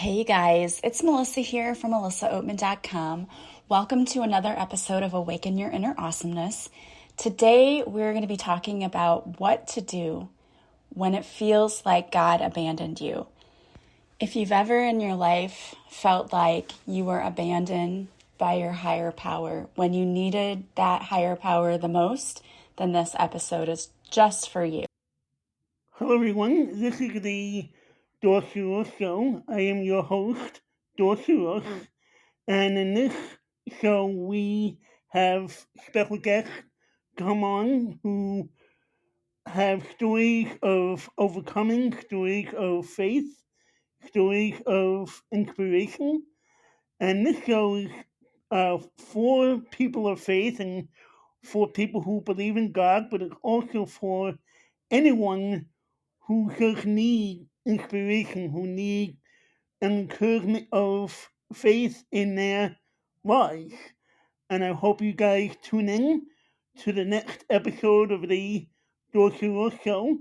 Hey guys, it's Melissa here from melissaoatman.com. Welcome to another episode of Awaken Your Inner Awesomeness. Today we're going to be talking about what to do when it feels like God abandoned you. If you've ever in your life felt like you were abandoned by your higher power when you needed that higher power the most, then this episode is just for you. Hello everyone, this is the Dorsey Show. I am your host, Dorsey, and in this show we have special guests come on who have stories of overcoming, stories of faith, stories of inspiration, and this show is for people of faith and for people who believe in God, but it's also for anyone who just need inspiration, who need encouragement of faith in their lives. And I hope you guys tune in to the next episode of the Dorsey Show,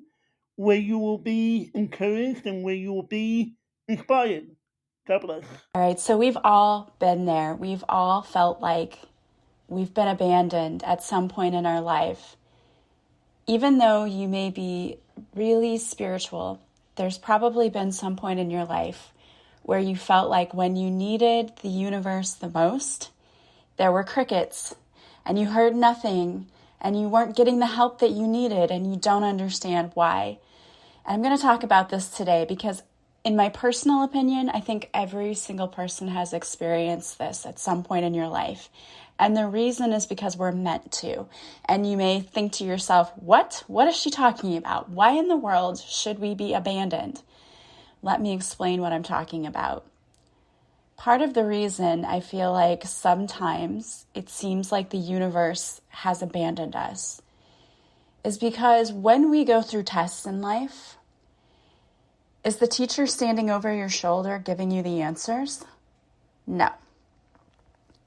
where you will be encouraged and where you will be inspired. God bless. All right, so we've all been there. We've all felt like we've been abandoned at some point in our life. Even though you may be really spiritual, there's probably been some point in your life where you felt like when you needed the universe the most, there were crickets and you heard nothing and you weren't getting the help that you needed and you don't understand why. And I'm going to talk about this today because in my personal opinion, I think every single person has experienced this at some point in your life. And the reason is because we're meant to. And you may think to yourself, what? What is she talking about? Why in the world should we be abandoned? Let me explain what I'm talking about. Part of the reason I feel like sometimes it seems like the universe has abandoned us is because when we go through tests in life, is the teacher standing over your shoulder giving you the answers? No.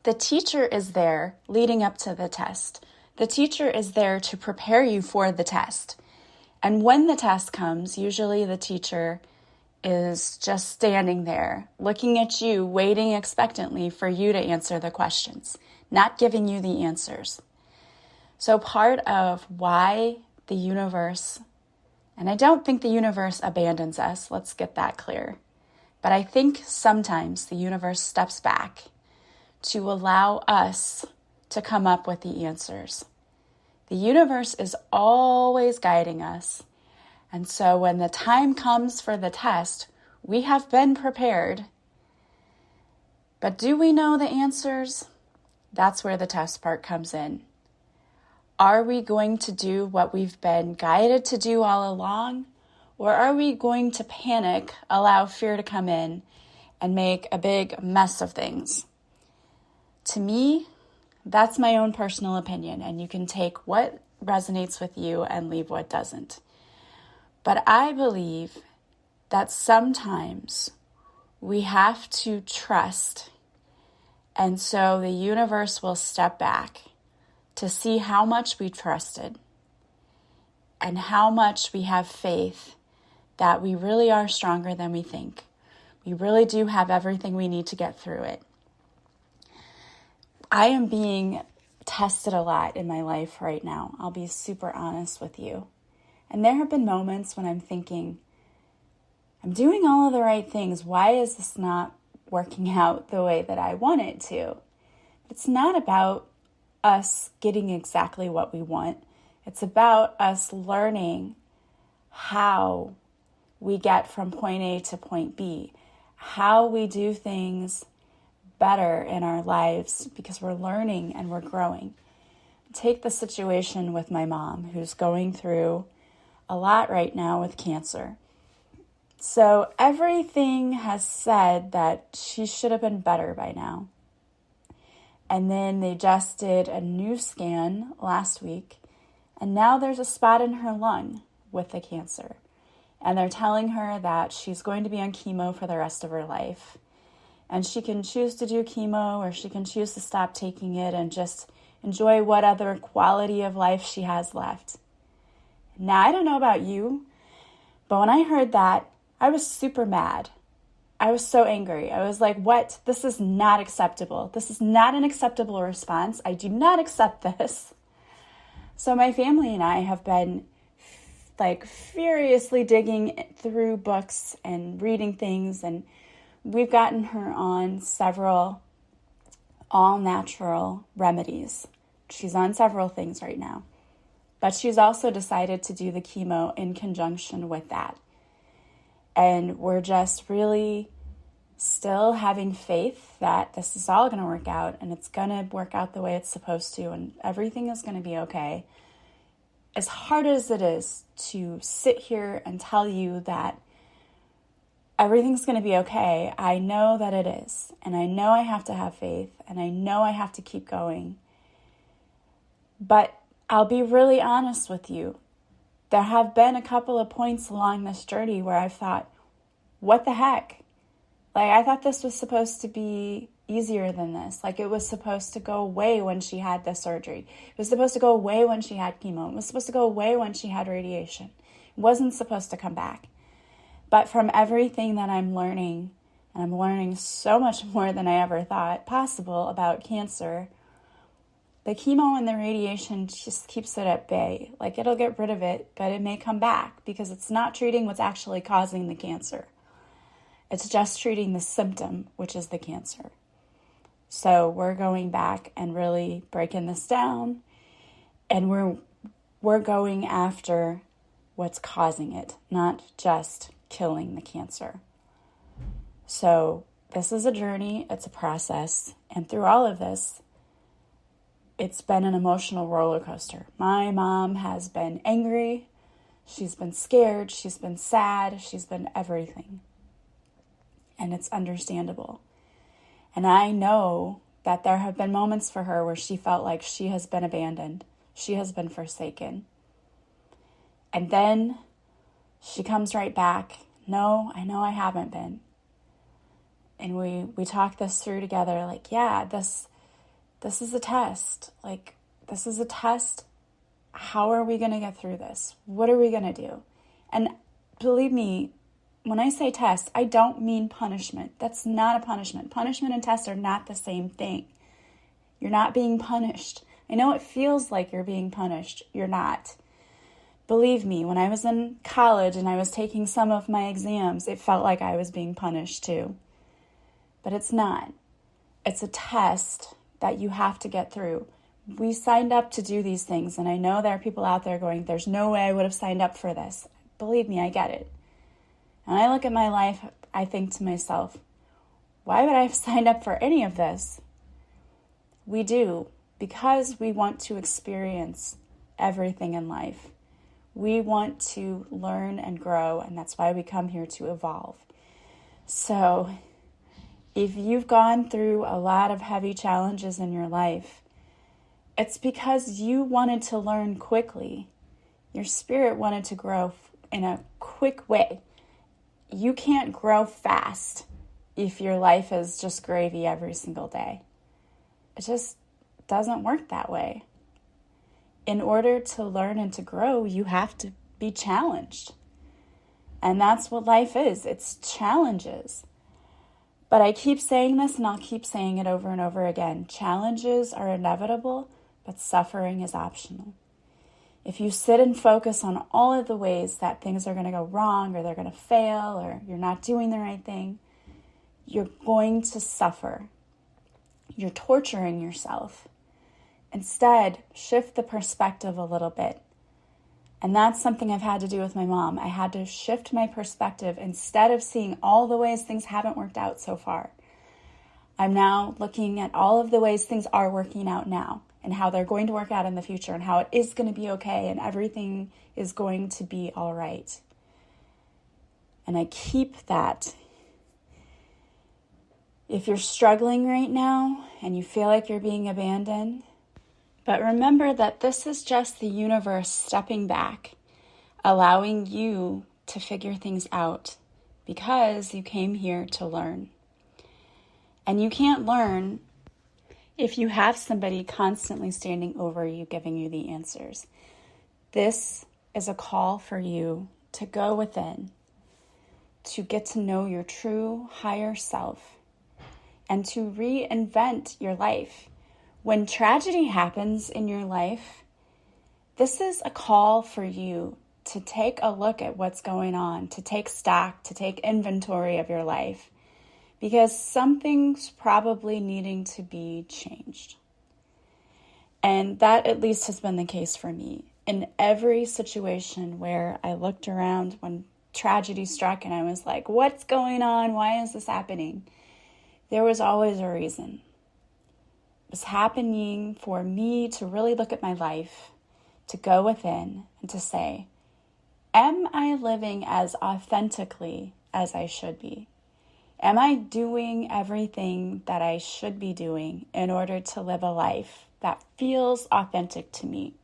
The teacher is there leading up to the test. The teacher is there to prepare you for the test. And when the test comes, usually the teacher is just standing there, looking at you, waiting expectantly for you to answer the questions, not giving you the answers. So part of why the universe, and I don't think the universe abandons us, let's get that clear, but I think sometimes the universe steps back to allow us to come up with the answers. The universe is always guiding us. And so when the time comes for the test, we have been prepared. But do we know the answers? That's where the test part comes in. Are we going to do what we've been guided to do all along? Or are we going to panic, allow fear to come in, and make a big mess of things? To me, that's my own personal opinion, and you can take what resonates with you and leave what doesn't. But I believe that sometimes we have to trust, and so the universe will step back to see how much we trusted and how much we have faith that we really are stronger than we think. We really do have everything we need to get through it. I am being tested a lot in my life right now. I'll be super honest with you. And there have been moments when I'm thinking, I'm doing all of the right things. Why is this not working out the way that I want it to? It's not about us getting exactly what we want. It's about us learning how we get from point A to point B, how we do things better in our lives because we're learning and we're growing. Take the situation with my mom who's going through a lot right now with cancer. So everything has said that she should have been better by now. And then they just did a new scan last week, and now there's a spot in her lung with the cancer. And they're telling her that she's going to be on chemo for the rest of her life. And she can choose to do chemo or she can choose to stop taking it and just enjoy what other quality of life she has left. Now, I don't know about you, but when I heard that, I was super mad. I was so angry. I was like, what? This is not acceptable. This is not an acceptable response. I do not accept this. So my family and I have been like furiously digging through books and reading things, and we've gotten her on several all-natural remedies. She's on several things right now, but she's also decided to do the chemo in conjunction with that. And we're just really still having faith that this is all going to work out, and it's going to work out the way it's supposed to, and everything is going to be okay. As hard as it is to sit here and tell you that everything's going to be okay, I know that it is. And I know I have to have faith, and I know I have to keep going. But I'll be really honest with you. There have been a couple of points along this journey where I've thought, what the heck? Like, I thought this was supposed to be easier than this. Like, it was supposed to go away when she had the surgery. It was supposed to go away when she had chemo. It was supposed to go away when she had radiation. It wasn't supposed to come back. But from everything that I'm learning, and I'm learning so much more than I ever thought possible about cancer, the chemo and the radiation just keeps it at bay. Like, it'll get rid of it, but it may come back because it's not treating what's actually causing the cancer. It's just treating the symptom, which is the cancer. So we're going back and really breaking this down, and we're going after what's causing it, not just killing the cancer. So this is a journey, it's a process, and through all of this, it's been an emotional roller coaster. My mom has been angry, she's been scared, she's been sad, she's been everything. And it's understandable. And I know that there have been moments for her where she felt like she has been abandoned. She has been forsaken. And then she comes right back. No, I know I haven't been. And we talk this through together. Like, yeah, this is a test. Like, this is a test. How are we going to get through this? What are we going to do? And believe me, when I say test, I don't mean punishment. That's not a punishment. Punishment and test are not the same thing. You're not being punished. I know it feels like you're being punished. You're not. Believe me, when I was in college and I was taking some of my exams, it felt like I was being punished too. But it's not. It's a test that you have to get through. We signed up to do these things, and I know there are people out there going, there's no way I would have signed up for this. Believe me, I get it. And I look at my life, I think to myself, why would I have signed up for any of this? We do, because we want to experience everything in life. We want to learn and grow, and that's why we come here to evolve. So if you've gone through a lot of heavy challenges in your life, it's because you wanted to learn quickly. Your spirit wanted to grow in a quick way. You can't grow fast if your life is just gravy every single day. It just doesn't work that way. In order to learn and to grow, you have to be challenged. And that's what life is. It's challenges. But I keep saying this, and I'll keep saying it over and over again. Challenges are inevitable, but suffering is optional. If you sit and focus on all of the ways that things are going to go wrong, or they're going to fail, or you're not doing the right thing, you're going to suffer. You're torturing yourself. Instead, shift the perspective a little bit. And that's something I've had to do with my mom. I had to shift my perspective. Instead of seeing all the ways things haven't worked out so far, I'm now looking at all of the ways things are working out now, and how they're going to work out in the future, and how it is going to be okay, and everything is going to be all right. And I keep that. If you're struggling right now and you feel like you're being abandoned, but remember that this is just the universe stepping back, allowing you to figure things out, because you came here to learn. And you can't learn if you have somebody constantly standing over you, giving you the answers. This is a call for you to go within, to get to know your true higher self and to reinvent your life. When tragedy happens in your life, this is a call for you to take a look at what's going on, to take stock, to take inventory of your life, because something's probably needing to be changed. And that at least has been the case for me. In every situation where I looked around when tragedy struck and I was like, what's going on? Why is this happening? There was always a reason. It was happening for me to really look at my life, to go within and to say, am I living as authentically as I should be? Am I doing everything that I should be doing in order to live a life that feels authentic to me?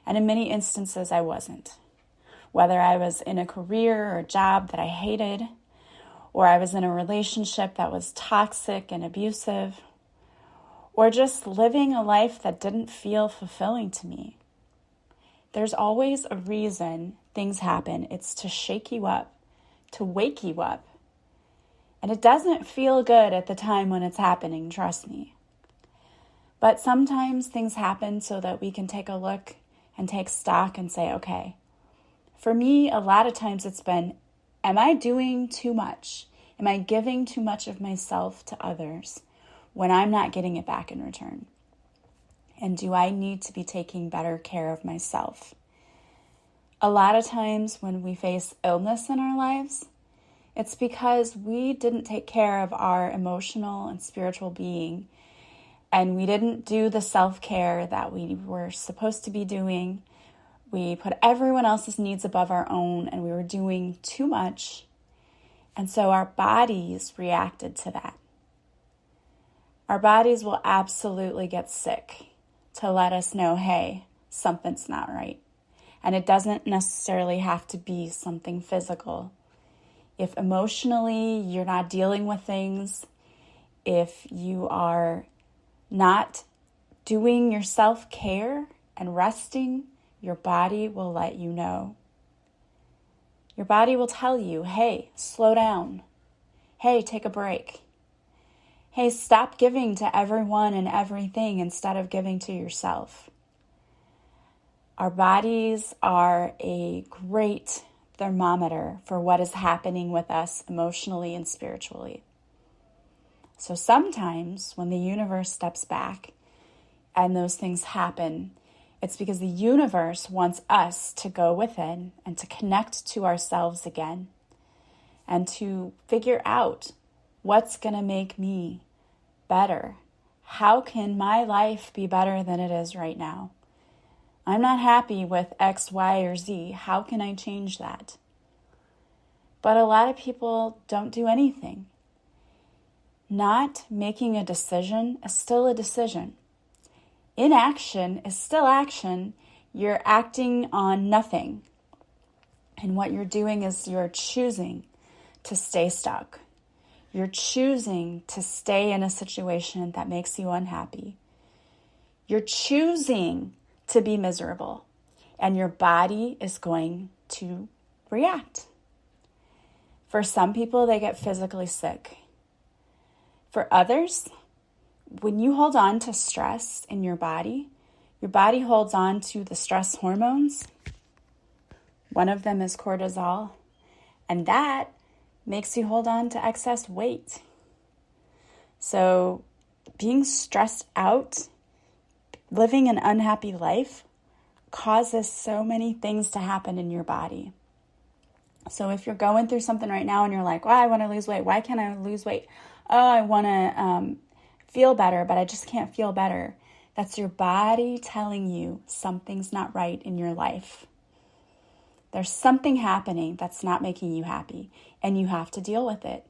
And in many instances, I wasn't. Whether I was in a career or job that I hated, or I was in a relationship that was toxic and abusive, or just living a life that didn't feel fulfilling to me. There's always a reason things happen. It's to shake you up, to wake you up. And it doesn't feel good at the time when it's happening, trust me. But sometimes things happen so that we can take a look and take stock and say, okay, for me, a lot of times it's been, am I doing too much? Am I giving too much of myself to others when I'm not getting it back in return? And do I need to be taking better care of myself? A lot of times when we face illness in our lives, it's because we didn't take care of our emotional and spiritual being, and we didn't do the self-care that we were supposed to be doing. We put everyone else's needs above our own, and we were doing too much. And so our bodies reacted to that. Our bodies will absolutely get sick to let us know, hey, something's not right. And it doesn't necessarily have to be something physical. If emotionally you're not dealing with things, if you are not doing your self-care and resting, your body will let you know. Your body will tell you, hey, slow down. Hey, take a break. Hey, stop giving to everyone and everything instead of giving to yourself. Our bodies are a great thermometer for what is happening with us emotionally and spiritually. So sometimes when the universe steps back and those things happen, it's because the universe wants us to go within and to connect to ourselves again and to figure out what's going to make me better. How can my life be better than it is right now? I'm not happy with X, Y, or Z. How can I change that? But a lot of people don't do anything. Not making a decision is still a decision. Inaction is still action. You're acting on nothing. And what you're doing is you're choosing to stay stuck. You're choosing to stay in a situation that makes you unhappy. You're choosing to be miserable, and your body is going to react. For some people, they get physically sick. For others, when you hold on to stress in your body holds on to the stress hormones. One of them is cortisol, and that makes you hold on to excess weight. So being stressed out, living an unhappy life causes so many things to happen in your body. So if you're going through something right now and you're like, well, I want to lose weight. Why can't I lose weight? Oh, I want to feel better, but I just can't feel better. That's your body telling you something's not right in your life. There's something happening that's not making you happy, and you have to deal with it.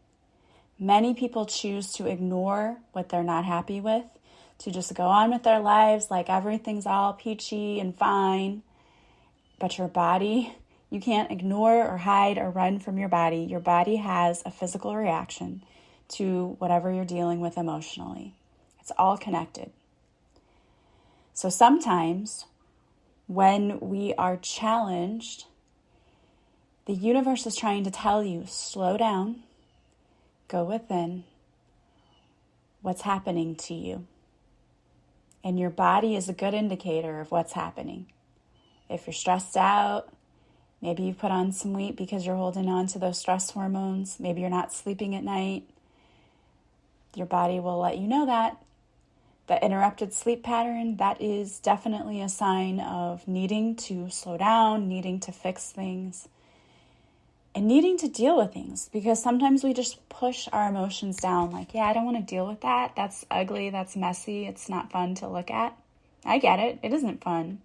Many people choose to ignore what they're not happy with, to just go on with their lives like everything's all peachy and fine. But your body, you can't ignore or hide or run from your body. Your body has a physical reaction to whatever you're dealing with emotionally. It's all connected. So sometimes when we are challenged, The universe is trying to tell you, slow down, go within. What's happening to you? And your body is a good indicator of what's happening. If you're stressed out, maybe you've put on some weight because you're holding on to those stress hormones. Maybe you're not sleeping at night. Your body will let you know that. The interrupted sleep pattern, that is definitely a sign of needing to slow down, needing to fix things, and needing to deal with things. Because sometimes we just push our emotions down like, yeah, I don't want to deal with that. That's ugly. That's messy. It's not fun to look at. I get it. It isn't fun.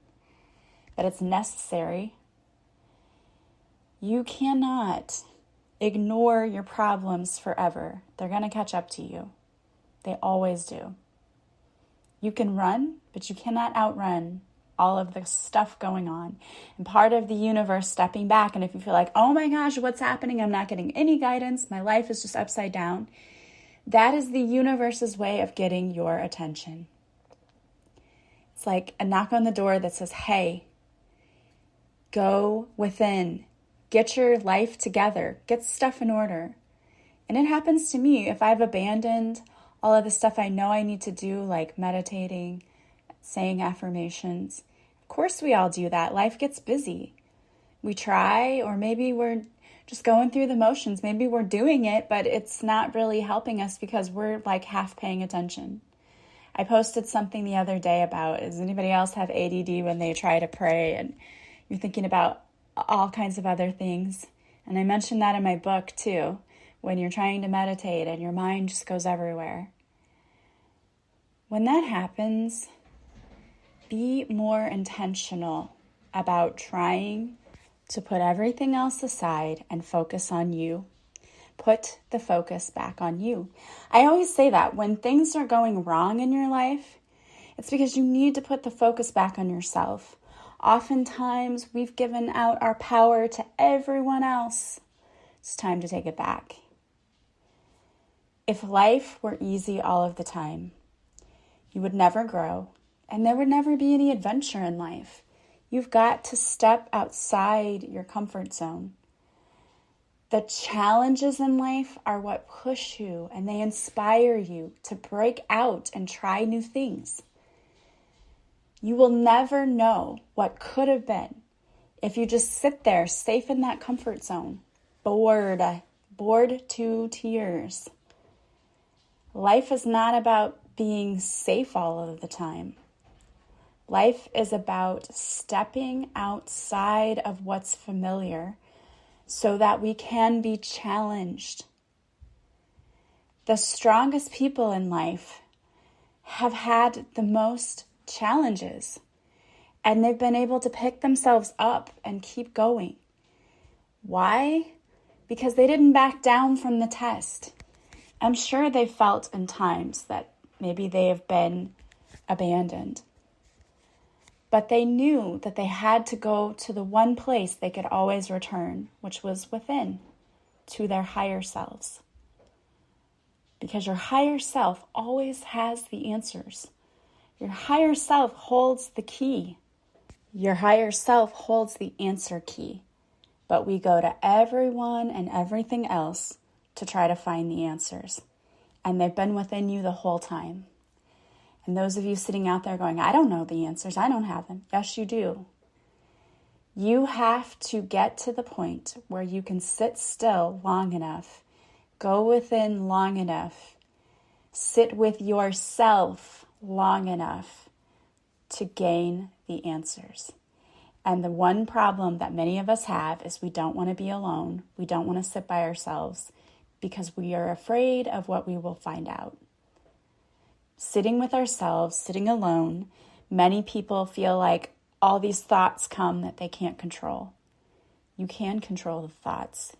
But it's necessary. You cannot ignore your problems forever. They're going to catch up to you. They always do. You can run, but you cannot outrun all of the stuff going on. And part of the universe stepping back, and if you feel like, oh my gosh, what's happening? I'm not getting any guidance. My life is just upside down. That is the universe's way of getting your attention. It's like a knock on the door that says, hey, go within. Get your life together. Get stuff in order. And it happens to me if I've abandoned all of the stuff I know I need to do, like meditating, saying affirmations. Of course we all do that. Life gets busy. We try, or maybe we're just going through the motions. Maybe we're doing it, but it's not really helping us because we're like half paying attention. I posted something the other day about, does anybody else have ADD when they try to pray and you're thinking about all kinds of other things? And I mentioned that in my book too, when you're trying to meditate and your mind just goes everywhere. When that happens, be more intentional about trying to put everything else aside and focus on you. Put the focus back on you. I always say that when things are going wrong in your life, it's because you need to put the focus back on yourself. Oftentimes, we've given out our power to everyone else. It's time to take it back. If life were easy all of the time, you would never grow, and there would never be any adventure in life. You've got to step outside your comfort zone. The challenges in life are what push you, and they inspire you to break out and try new things. You will never know what could have been if you just sit there safe in that comfort zone, bored to tears. Life is not about being safe all of the time. Life is about stepping outside of what's familiar so that we can be challenged. The strongest people in life have had the most challenges, and they've been able to pick themselves up and keep going. Why? Because they didn't back down from the test. I'm sure they felt in times that maybe they have been abandoned. But they knew that they had to go to the one place they could always return, which was within, to their higher selves. Because your higher self always has the answers. Your higher self holds the key. Your higher self holds the answer key. But we go to everyone and everything else to try to find the answers. And they've been within you the whole time. And those of you sitting out there going, I don't know the answers, I don't have them. Yes, you do. You have to get to the point where you can sit still long enough, go within long enough, sit with yourself long enough to gain the answers. And the one problem that many of us have is we don't want to be alone. We don't want to sit by ourselves because we are afraid of what we will find out. Sitting with ourselves, sitting alone, many people feel like all these thoughts come that they can't control. You can control the thoughts.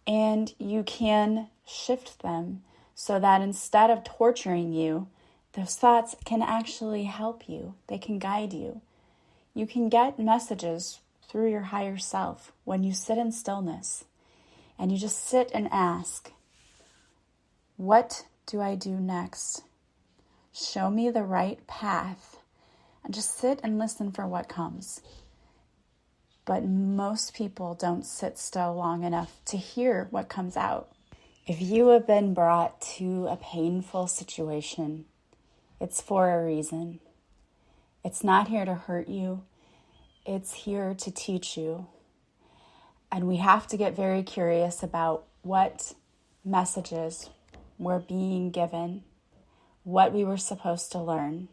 And you can shift them so that instead of torturing you, those thoughts can actually help you. They can guide you. You can get messages through your higher self when you sit in stillness and you just sit and ask, what do I do next? Show me the right path, and just sit and listen for what comes. but most people don't sit still long enough to hear what comes out. If you have been brought to a painful situation, it's for a reason. It's not here to hurt you. It's here to teach you. And we have to get very curious about what messages we're being given, what we were supposed to learn.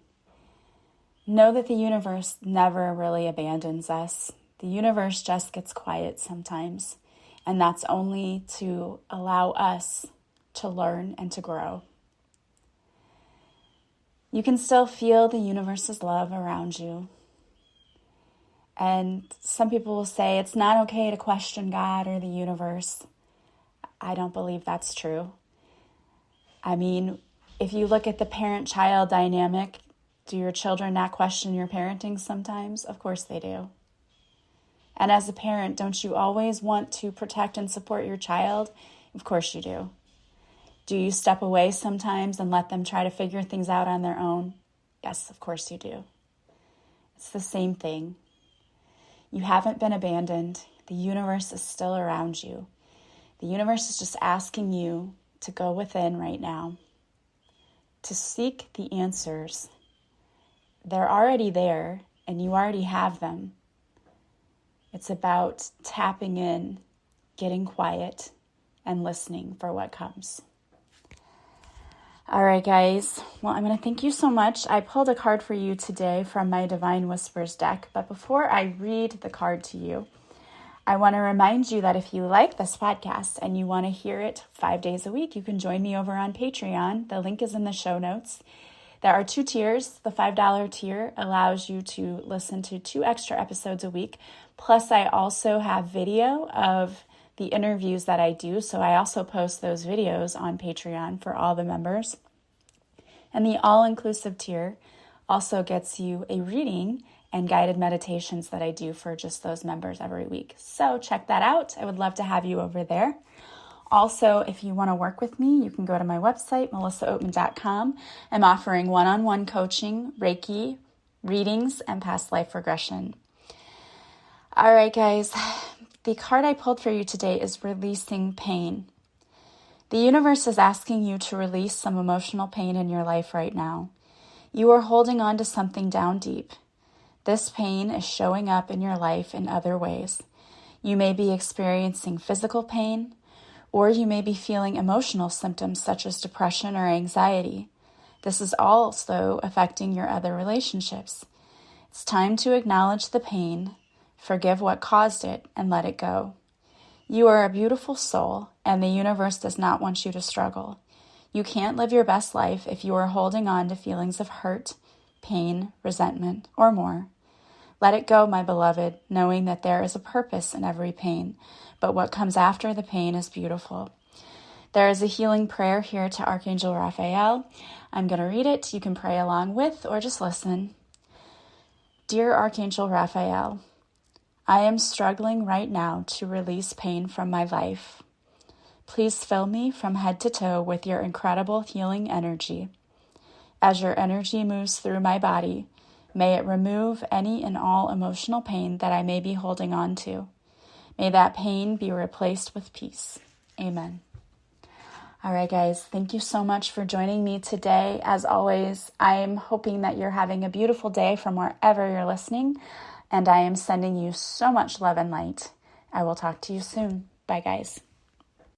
Know that the universe never really abandons us. The universe just gets quiet sometimes, and that's only to allow us to learn and to grow. You can still feel the universe's love around you. And some people will say it's not okay to question God or the universe. I don't believe that's true. I mean, if you look at the parent-child dynamic, do your children not question your parenting sometimes? Of course they do. And as a parent, don't you always want to protect and support your child? Of course you do. Do you step away sometimes and let them try to figure things out on their own? Yes, of course you do. It's the same thing. You haven't been abandoned. The universe is still around you. The universe is just asking you to go within right now, to seek the answers. They're already there, and you already have them. It's about tapping in, getting quiet, and listening for what comes. All right, guys. Well, I'm going to thank you so much. I pulled a card for you today from my Divine Whispers deck, but before I read the card to you, I want to remind you that if you like this podcast and you want to hear it 5 days a week, you can join me over on Patreon. The link is in the show notes. There are 2 tiers. The $5 tier allows you to listen to 2 extra episodes a week. Plus, I also have video of the interviews that I do. So I also post those videos on Patreon for all the members. And the all-inclusive tier also gets you a reading and guided meditations that I do for just those members every week. So check that out. I would love to have you over there. Also, if you want to work with me, you can go to my website, melissaoatman.com. I'm offering one-on-one coaching, Reiki, readings, and past life regression. All right, guys. The card I pulled for you today is releasing pain. The universe is asking you to release some emotional pain in your life right now. You are holding on to something down deep. This pain is showing up in your life in other ways. You may be experiencing physical pain, or you may be feeling emotional symptoms such as depression or anxiety. This is also affecting your other relationships. It's time to acknowledge the pain, forgive what caused it, and let it go. You are a beautiful soul, and the universe does not want you to struggle. You can't live your best life if you are holding on to feelings of hurt, pain, resentment, or more. Let it go, my beloved, knowing that there is a purpose in every pain, but what comes after the pain is beautiful. There is a healing prayer here to Archangel Raphael. I'm going to read it. You can pray along with or just listen. Dear Archangel Raphael, I am struggling right now to release pain from my life. Please fill me from head to toe with your incredible healing energy. As your energy moves through my body, may it remove any and all emotional pain that I may be holding on to. May that pain be replaced with peace. Amen. All right, guys, thank you so much for joining me today. As always, I am hoping that you're having a beautiful day from wherever you're listening, and I am sending you so much love and light. I will talk to you soon. Bye, guys.